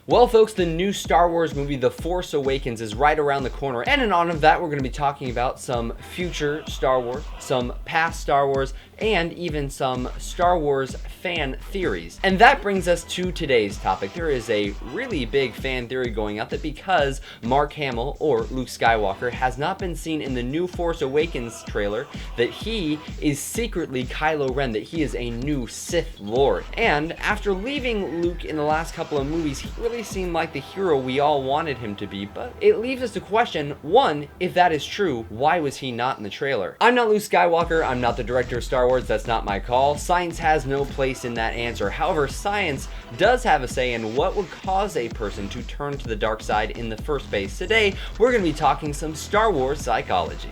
Well, folks, the new Star Wars movie, The Force Awakens, is right around the corner. And in honor of that, we're going to be talking about some future Star Wars, some past Star Wars, and even some Star Wars fan theories. And that brings us to today's topic. There is a really big fan theory going out that because Mark Hamill, or Luke Skywalker, has not been seen in the new Force Awakens trailer, that he is secretly Kylo Ren, that he is a new Sith Lord. And after leaving Luke in the last couple of movies, he really seemed like the hero we all wanted him to be, but it leaves us to question, one, if that is true, why was he not in the trailer? I'm not Luke Skywalker, I'm not the director of Star Wars, that's not my call. Science has no place in that answer. However, science does have a say in what would cause a person to turn to the dark side in the first place. Today, we're going to be talking some Star Wars psychology.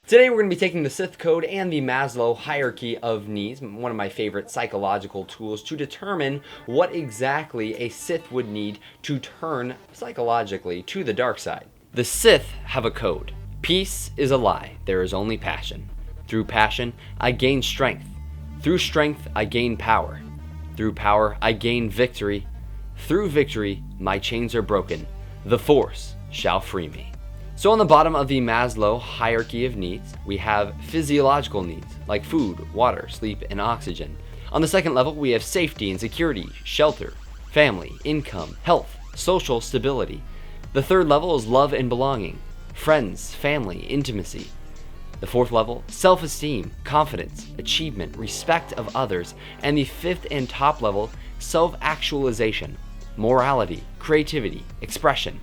Today we're going to be taking the Sith code and the Maslow hierarchy of needs, one of my favorite psychological tools, to determine what exactly a Sith would need to turn psychologically to the dark side. The Sith have a code. Peace is a lie. There is only passion. Through passion, I gain strength. Through strength, I gain power. Through power, I gain victory. Through victory, my chains are broken. The Force shall free me. So on the bottom of the Maslow hierarchy of needs, we have physiological needs like food, water, sleep, and oxygen. On the second level, we have safety and security, shelter, family, income, health, social stability. The third level is love and belonging, friends, family, intimacy. The fourth level, self-esteem, confidence, achievement, respect of others. And the fifth and top level, self-actualization, morality, creativity, expression.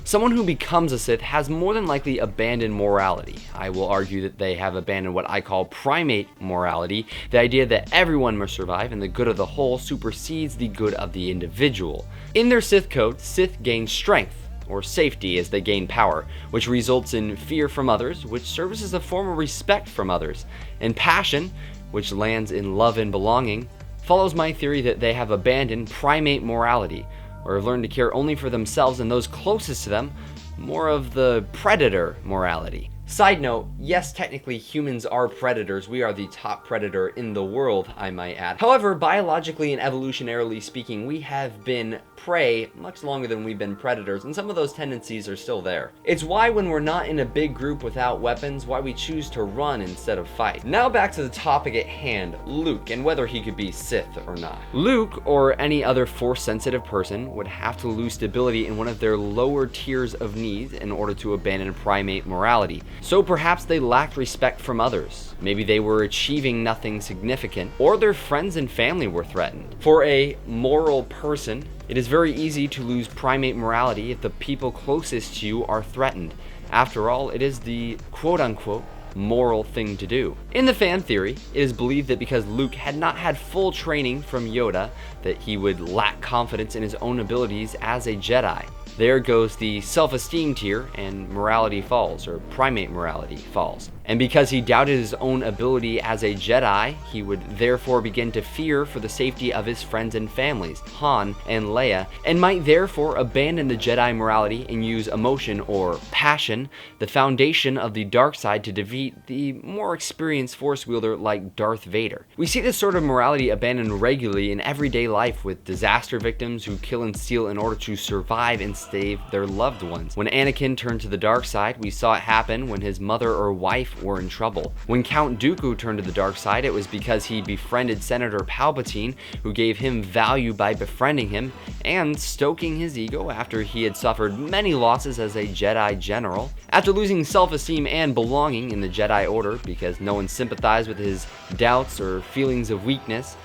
Someone who becomes a Sith has more than likely abandoned morality. I will argue that they have abandoned what I call primate morality, the idea that everyone must survive and the good of the whole supersedes the good of the individual. In their Sith code, Sith gain strength, or safety, as they gain power, which results in fear from others, which serves as a form of respect from others, and passion, which lands in love and belonging, follows my theory that they have abandoned primate morality, or have learned to care only for themselves and those closest to them, more of the predator morality. Side note, yes, technically humans are predators. We are the top predator in the world, I might add. However, biologically and evolutionarily speaking, we have been prey much longer than we've been predators, and some of those tendencies are still there. It's why when we're not in a big group without weapons, why we choose to run instead of fight. Now back to the topic at hand, Luke, and whether he could be Sith or not. Luke, or any other Force-sensitive person, would have to lose stability in one of their lower tiers of needs in order to abandon primate morality. So perhaps they lacked respect from others. Maybe they were achieving nothing significant, or their friends and family were threatened. For a moral person, it is very easy to lose primate morality if the people closest to you are threatened. After all, it is the quote-unquote moral thing to do. In the fan theory, it is believed that because Luke had not had full training from Yoda, that he would lack confidence in his own abilities as a Jedi. There goes the self-esteem tier, and morality falls, or primate morality falls. And because he doubted his own ability as a Jedi, he would therefore begin to fear for the safety of his friends and families, Han and Leia, and might therefore abandon the Jedi morality and use emotion or passion, the foundation of the dark side, to defeat the more experienced Force wielder like Darth Vader. We see this sort of morality abandoned regularly in everyday life with disaster victims who kill and steal in order to survive and save their loved ones. When Anakin turned to the dark side, we saw it happen when his mother or wife were in trouble. When Count Dooku turned to the dark side, it was because he befriended Senator Palpatine, who gave him value by befriending him and stoking his ego after he had suffered many losses as a Jedi general. After losing self-esteem and belonging in the Jedi Order because no one sympathized with his doubts or feelings of weakness,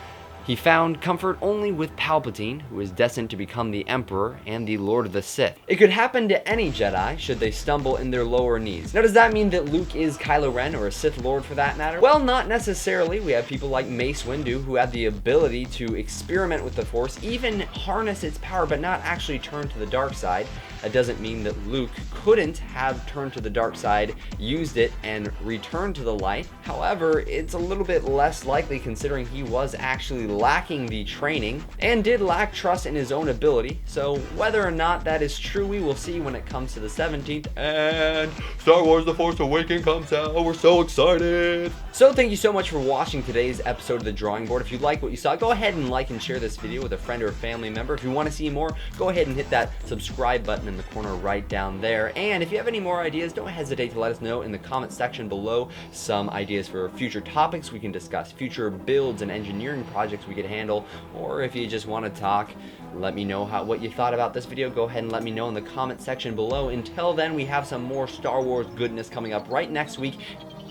he found comfort only with Palpatine, who was destined to become the Emperor and the Lord of the Sith. It could happen to any Jedi should they stumble in their lower needs. Now, does that mean that Luke is Kylo Ren, or a Sith Lord for that matter? Well, not necessarily. We have people like Mace Windu who had the ability to experiment with the Force, even harness its power, but not actually turn to the dark side. That doesn't mean that Luke couldn't have turned to the dark side, used it, and returned to the light. However, it's a little bit less likely considering he was actually lacking the training and did lack trust in his own ability. So whether or not that is true, we will see when it comes to the 17th, and Star Wars The Force Awakens comes out. We're so excited. So thank you so much for watching today's episode of The Drawing Board. If you like what you saw, go ahead and like and share this video with a friend or a family member. If you want to see more, go ahead and hit that subscribe button in the corner right down there. And if you have any more ideas, don't hesitate to let us know in the comment section below some ideas for future topics we can discuss, future builds and engineering projects we could handle, or if you just want to talk, let me know what you thought about this video. Go ahead and let me know in the comment section below. Until then, we have some more Star Wars goodness coming up right next week,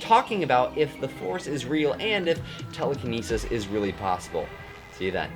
talking about if the Force is real and if telekinesis is really possible. See you then.